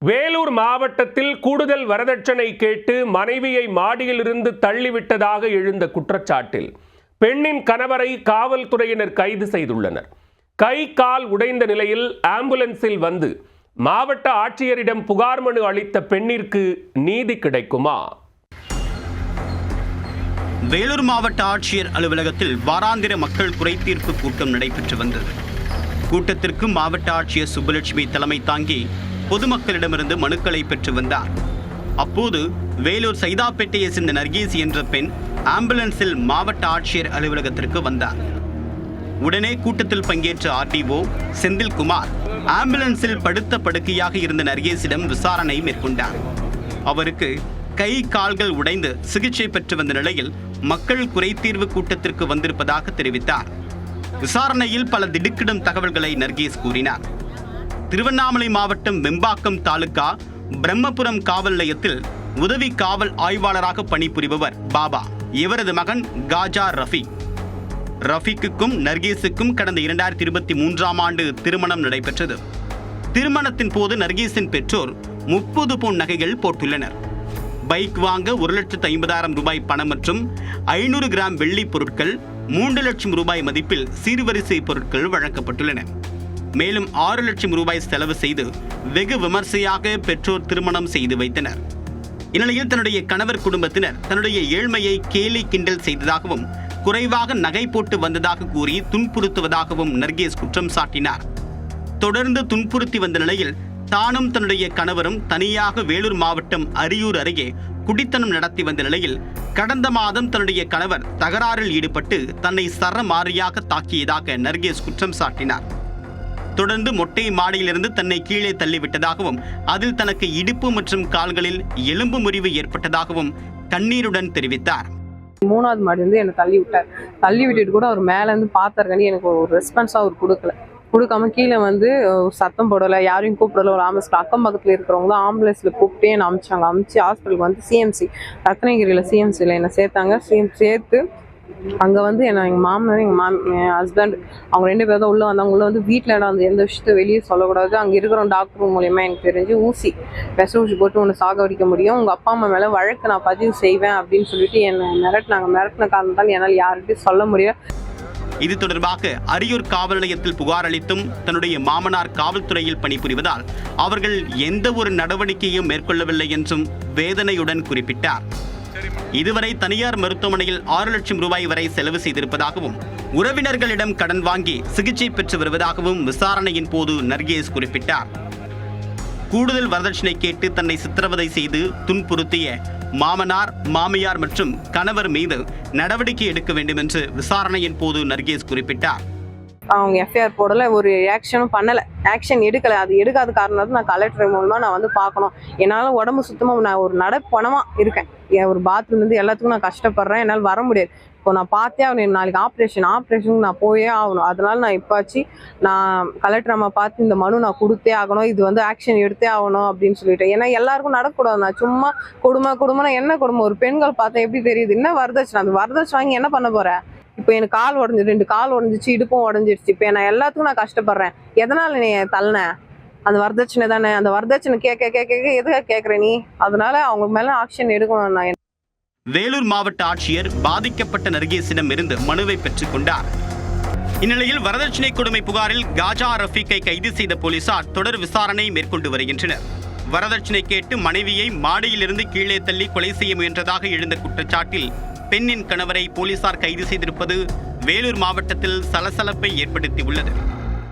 வேலூர் மாவட்டத்தில் கூடுதல் வரதட்சணை கேட்டு மனைவியை மாடியிலிருந்து தள்ளிவிட்டதாக எழுந்த குற்றச்சாட்டில் பெண்ணின் கணவரை காவல்துறையினர் கைது செய்துள்ளனர். கை கால் உடைந்த நிலையில் ஆம்புலன்ஸில் வந்து மாவட்ட ஆட்சியரிடம் புகார் மனு அளித்த பெண்ணிற்கு நீதி கிடைக்குமா? வேலூர் மாவட்ட ஆட்சியர் அலுவலகத்தில் வாராந்திர மக்கள் குறைதீர்ப்பு கூட்டம் நடைபெற்று வந்தது. கூட்டத்திற்கு மாவட்ட ஆட்சியர் சுப்புலட்சுமி தலைமை தாங்கி பொதுமக்களிடமிருந்து மனுக்களை பெற்று வந்தார். அப்போது வேலூர் சைதாப்பேட்டையை சேர்ந்த நர்கீஸ் என்ற பெண் ஆம்புலன்ஸில் மாவட்ட ஆட்சியர் அலுவலகத்திற்கு வந்தார். உடனே கூட்டத்தில் பங்கேற்ற ஆர்டிஓ செந்தில்குமார் ஆம்புலன்ஸில் படுத்த படுக்கையாக இருந்த நர்கீஸிடம் விசாரணை மேற்கொண்டார். அவருக்கு கை கால்கள் உடைந்து சிகிச்சை பெற்று வந்த நிலையில் மக்கள் குறைதீர்வு கூட்டத்திற்கு வந்திருப்பதாக தெரிவித்தார். விசாரணையில் பல திடுக்கிடும் தகவல்களை நர்கீஸ் கூறினார். திருவண்ணாமலை மாவட்டம் வெம்பாக்கம் தாலுகா பிரம்மபுரம் காவல் நிலையத்தில் உதவி காவல் ஆய்வாளராக பணிபுரிபவர் பாபா. இவரது மகன் காஜா ரஃபீக்குக்கும் நர்கீஸுக்கும் கடந்த 2023ஆம் ஆண்டு திருமணம் நடைபெற்றது. திருமணத்தின் போது நர்கீஸின் பெற்றோர் 30 பவுன் நகைகள் போட்டுள்ளனர். பைக் வாங்க 1,50,000 ரூபாய் பணம் மற்றும் 500 கிராம் வெள்ளி பொருட்கள், 3 லட்சம் ரூபாய் மதிப்பில் சீர்வரிசை பொருட்கள் வழங்கப்பட்டுள்ளன. மேலும் 6 லட்சம் ரூபாய் செலவு செய்து வெகு விமர்சையாக பெற்றோர் திருமணம் செய்து வைத்தனர். இந்நிலையில் தன்னுடைய கணவர் குடும்பத்தினர் தன்னுடைய ஏழ்மையை கேலி கிண்டல் செய்ததாகவும் குறைவாக நகை போட்டு வந்ததாக கூறி துன்புறுத்துவதாகவும் நர்கீஸ் குற்றம் சாட்டினார். தொடர்ந்து துன்புறுத்தி வந்த நிலையில் தானும் தன்னுடைய கணவரும் தனியாக வேலூர் மாவட்டம் அரியூர் அருகே குடித்தனம் நடத்தி வந்த நிலையில் கடந்த மாதம் தன்னுடைய கணவர் தகராறில் ஈடுபட்டு தன்னை சரமாரியாக தாக்கியதாக நர்கீஸ் குற்றம் சாட்டினார். தொடர்ந்து மொட்டை மாடியிலிருந்து தன்னை கீழே தள்ளிவிட்டதாகவும் அதில் தனக்கு இடுப்பு மற்றும் கால்களில் எலும்பு முறிவு ஏற்பட்டதாகவும் கண்ணீருடன் தெரிவித்தார். 3வது மாடியிலிருந்து என்னை தள்ளி விட்டார். தள்ளி விட்டுட்டு கூட அவர் மேலேருந்து பார்த்தாருக்காண்டி எனக்கு ஒரு ரெஸ்பான்ஸாக அவர் கொடுக்காம கீழே வந்து சத்தம் போடலை, யாரையும் கூப்பிடல. ஒரு ஆம்புலன்ஸில் அக்கம் பக்கத்தில் இருக்கிறவங்க தான் ஆம்புலன்ஸில் கூப்பிட்டே என்னை அமிச்சு ஹாஸ்பிட்டலுக்கு வந்து சிஎம்சி ரத்னகிரியில் சிஎம்சியில் என்னை சேர்த்தாங்க. சேர்த்து அங்கே வந்து எங்கள் மாமனார் என் ஹஸ்பண்ட் அவங்க 2 பேர் தான் உள்ளே வந்தாங்க. உள்ளே வந்து வீட்டில் அந்த எந்த விஷயத்தை வெளியே சொல்லக்கூடாது, அங்கே இருக்கிற டாக்டர் மூலியமாக எனக்கு தெரிஞ்சு விஷ ஊசி போட்டு ஒன்று சாகடிக்க முடியும், உங்கள் அப்பா அம்மா மேலே வழக்கு நான் பதிவு செய்வேன் அப்படின்னு சொல்லிட்டு என்னை மிரட்டின காரணத்தால் என்னால் யார்கிட்டையும் சொல்ல முடியல. இது தொடர்பாக அரியூர் காவல் நிலையத்தில் புகார் அளித்தும் தன்னுடைய மாமனார் காவல்துறையில் பணிபுரிவதால் அவர்கள் எந்த ஒரு நடவடிக்கையும் மேற்கொள்ளவில்லை என்றும் வேதனையுடன் குறிப்பிட்டார். இதுவரை தனியார் மருத்துவமனையில் 6 லட்சம் ரூபாய் வரை செலவு செய்திருப்பதாகவும் உறவினர்களிடம் கடன் வாங்கி சிகிச்சை பெற்று வருவதாகவும் விசாரணையின் போது நர்கீஸ் குறிப்பிட்டார். கூடுதல் வரதட்சணை கேட்டு தன்னை சித்திரவதை செய்து துன்புறுத்திய மாமனார், மாமியார் மற்றும் கணவர் மீது நடவடிக்கை எடுக்க வேண்டும் என்று விசாரணையின் போது நர்கீஸ் குறிப்பிட்டார். அவங்க எஃப்ஐஆர் போடலை, ஒரு ஆக்ஷனும் பண்ணலை, ஆக்ஷன் எடுக்கலை. அது எடுக்காத காரணம் நான் கலெக்டர் மூலமாக நான் வந்து பார்க்கணும். என்னால் உடம்பு சுத்தமாக நான் ஒரு நடப்பணமாக இருக்கேன். ஒரு பாத்ரூம்லேருந்து எல்லாத்துக்கும் நான் கஷ்டப்படுறேன், என்னால் வர முடியாது. இப்போ நான் பார்த்தே ஆகணும், நாளைக்கு ஆப்ரேஷனுக்கு நான் போயே ஆகணும். அதனால நான் இப்போச்சு நான் கலெக்டர் அம்மா பார்த்து இந்த மனு நான் கொடுத்தே ஆகணும், இது வந்து ஆக்ஷன் எடுத்தே ஆகணும் அப்படின்னு சொல்லிட்டேன். ஏன்னா எல்லாருக்கும் நடக்கக்கூடாது. நான் சும்மா குடும்பம்னா என்ன குடும்பம், ஒரு பெண்கள் பார்த்தா எப்படி தெரியுது, என்ன வரதட்சணை, அந்த வரதட்சணை வாங்கி என்ன பண்ண போகிறேன்? இப்போ எனக்கு கால் உடஞ்சி 2 கால் உடஞ்சிச்சு, இடுப்பும் உடஞ்சிருச்சு. இப்போ நான் எல்லாத்துக்கும் நான் கஷ்டப்படுறேன். எதனால நீ தள்ளினேன்? அந்த வரதட்சணை தானே. அந்த வரதட்சணை கேட்க எதுக்காக கேட்குற நீ? அதனால அவங்க மேலே ஆக்ஷன் எடுக்கணும். நான் வேலூர் மாவட்ட ஆட்சியர் பாதிக்கப்பட்ட நர்கீஸிடம் இருந்து மனுவை பெற்றுக் கொண்டார். இந்நிலையில் வரதட்சணை கொடுமை புகாரில் காஜா ரஃபீக்கை கைது செய்த போலீசார் தொடர் விசாரணை மேற்கொண்டு வருகின்றனர். வரதட்சணை கேட்டு மனைவியை மாடியிலிருந்து கீழே தள்ளி கொலை செய்ய முயன்றதாக எழுந்த குற்றச்சாட்டில் பெண்ணின் கணவரை போலீசார் கைது செய்திருப்பது வேலூர் மாவட்டத்தில் சலசலப்பை ஏற்படுத்தியுள்ளது.